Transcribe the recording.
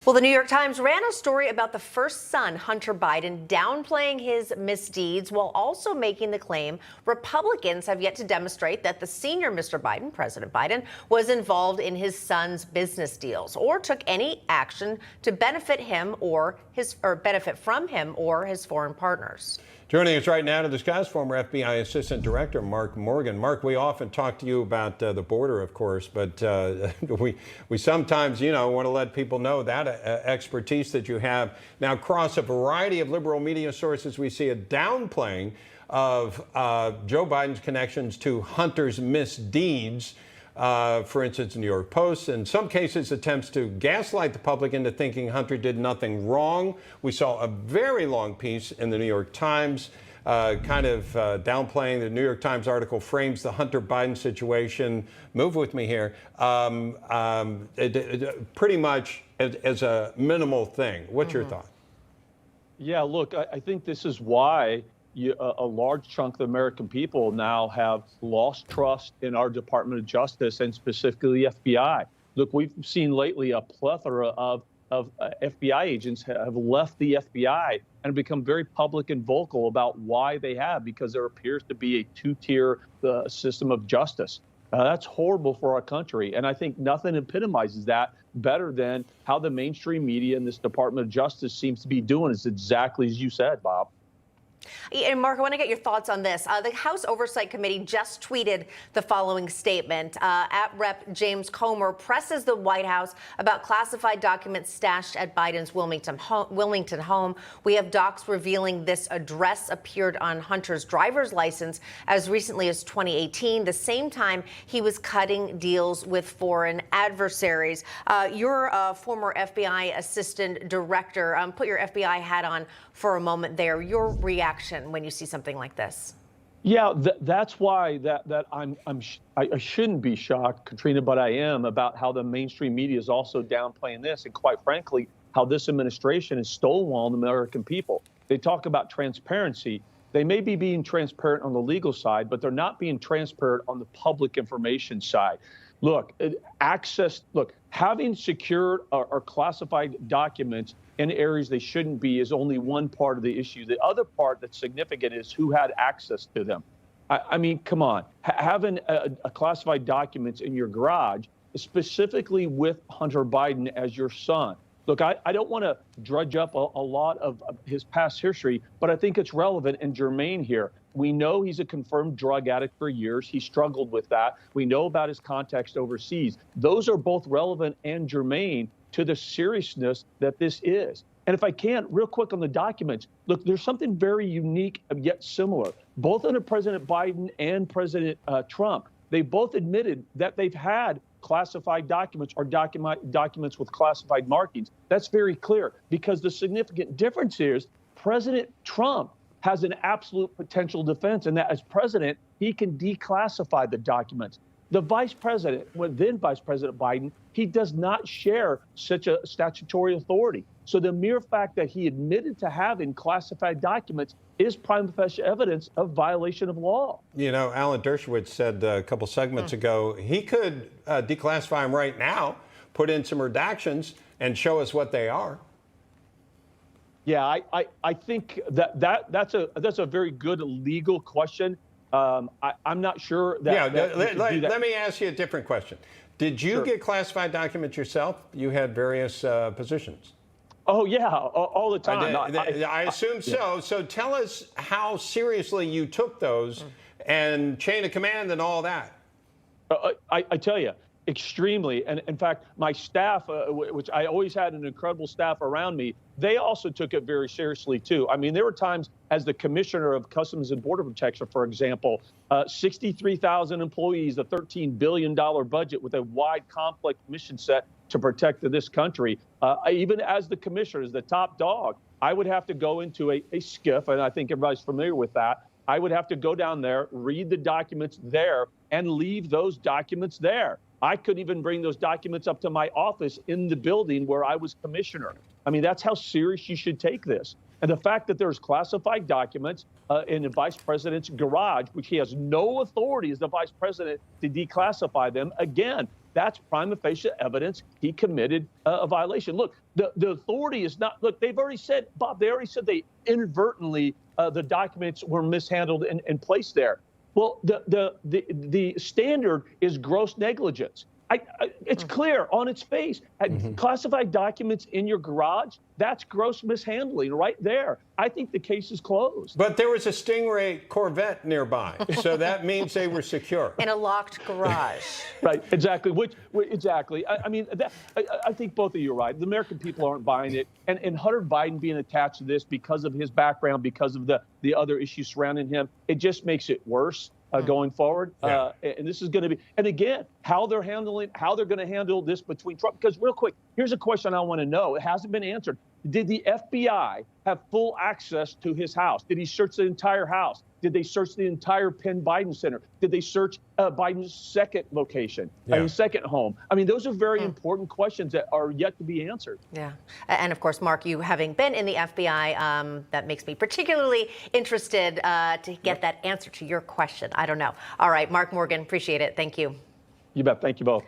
Well, the New York Times ran a story about the first son, Hunter Biden, downplaying his misdeeds while also making the claim Republicans have yet to demonstrate that the senior Mr. Biden, President Biden, was involved in his son's business deals or took any action to benefit from him or his foreign partners. Joining us right now to discuss, former FBI Assistant Director Mark Morgan. Mark, we often talk to you about the border, of course, but we sometimes, want to let people know that expertise that you have. Now, across a variety of liberal media sources, we see a downplaying of Joe Biden's connections to Hunter's misdeeds. For instance, New York Post, in some cases, attempts to gaslight the public into thinking Hunter did nothing wrong. We saw a very long piece in the New York Times, downplaying. The New York Times article frames the Hunter Biden situation. Move with me here. Pretty much as a minimal thing. What's your thought? Yeah, look, I think this is why a large chunk of the American people now have lost trust in our Department of Justice and specifically the FBI. Look, we've seen lately a plethora of FBI agents have left the FBI and become very public and vocal about why they have, because there appears to be a two-tier system of justice. That's horrible for our country. And I think nothing epitomizes that better than how the mainstream media and this Department of Justice seems to be doing. It's exactly as you said, Bob. And Mark, I want to get your thoughts on this. The House Oversight Committee just tweeted the following statement. At Rep. James Comer presses the White House about classified documents stashed at Biden's Wilmington home. We have docs revealing this address appeared on Hunter's driver's license as recently as 2018, the same time he was cutting deals with foreign adversaries. You're a former FBI Assistant Director. Put your FBI hat on for a moment there. Your reaction when you see something like this? Yeah, that's why I shouldn't be shocked, Katrina, but I am, about how the mainstream media is also downplaying this, and quite frankly, how this administration is stonewalling the American people. They talk about transparency. They may be being transparent on the legal side, but they're not being transparent on the public information side. Look, having secured or classified documents in areas they shouldn't be is only one part of the issue. The other part that's significant is who had access to them. I mean, come on, having a classified documents in your garage, specifically with Hunter Biden as your son. Look, I don't want to drudge up a lot of his past history, but I think it's relevant and germane here. We know he's a confirmed drug addict for years. He struggled with that. We know about his context overseas. Those are both relevant and germane to the seriousness that this is. And if I can, real quick on the documents, look, there's something very unique yet similar. Both under President Biden and President Trump, they both admitted that they've had classified documents or documents with classified markings. That's very clear, because the significant difference is President Trump has an absolute potential defense, and that as president, he can declassify the documents. The vice president, then Vice President Biden, he does not share such a statutory authority. So the mere fact that he admitted to having classified documents is prima facie evidence of violation of law. You know, Alan Dershowitz said a couple segments ago, he could declassify them right now, put in some redactions, and show us what they are. Yeah, I think that's a very good legal question. I'm not sure that. Yeah, let me ask you a different question. Did you get classified documents yourself? You had various positions. Oh, yeah, all the time. I assume so. Yeah. So tell us how seriously you took those and chain of command and all that. I tell you, extremely. And in fact, my staff, which I always had an incredible staff around me, they also took it very seriously, too. I mean, there were times as the Commissioner of Customs and Border Protection, for example, 63,000 employees, a $13 billion budget with a wide, complex mission set to protect this country. Even as the commissioner, as the top dog, I would have to go into a SCIF, and I think everybody's familiar with that. I would have to go down there, read the documents there, and leave those documents there. I couldn't even bring those documents up to my office in the building where I was commissioner. I mean, that's how serious you should take this. And the fact that there's classified documents in the vice president's garage, which he has no authority as the vice president to declassify them, again, that's prima facie evidence he committed a violation. Look, the authority is not, look, they've already said, Bob, they already said they inadvertently, the documents were mishandled and placed there. Well, the standard is gross negligence. It's clear on its face. Classified documents in your garage, that's gross mishandling right there. I think the case is closed. But there was a Stingray Corvette nearby, so that means they were secure. In a locked garage. Right, exactly. Exactly. I mean, I think both of you are right. The American people aren't buying it. And Hunter Biden being attached to this because of his background, because of the other issues surrounding him, it just makes it worse. Going forward, and this is going to be, and again, how they're going to handle this between Trump. Because real quick, here's a question I want to know. It hasn't been answered. Did the FBI have full access to his house? Did he search the entire house? Did they search the entire Penn Biden Center? Did they search Biden's second location, his second home? I mean, those are very important questions that are yet to be answered. Yeah. And of course, Mark, you having been in the FBI, that makes me particularly interested to get that answer to your question. I don't know. All right, Mark Morgan, appreciate it. Thank you. You bet. Thank you both.